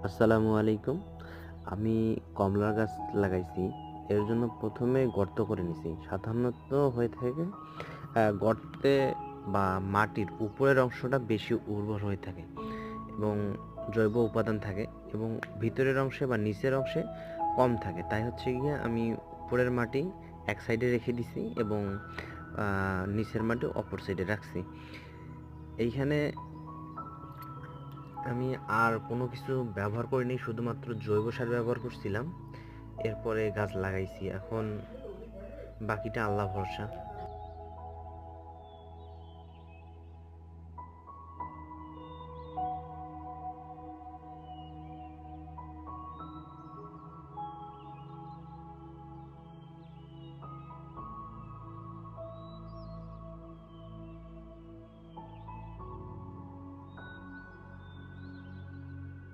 আসসালামু আলাইকুম। আমি কমলার গাছ লাগাইছি। এর জন্য প্রথমে গর্ত করে নিছি। সাধারণত হয়ে থাকে গর্তে বা মাটির উপরের অংশটা বেশি উর্বর হয়ে থাকে এবং জৈব উপাদান থাকে এবং ভিতরের অংশে বা নিচের অংশে কম থাকে। তাই হচ্ছে গিয়ে আমি উপরের মাটি এক সাইডে রেখে দিছি এবং নিচের মাটি অপর সাইডে রাখছি। এইখানে আমি আর কোনো কিছু ব্যবহার করিনি, শুধুমাত্র জৈব সার ব্যবহার করছিলাম। এরপরে গাছ লাগাইছি। এখন বাকিটা আল্লাহ ভরসা।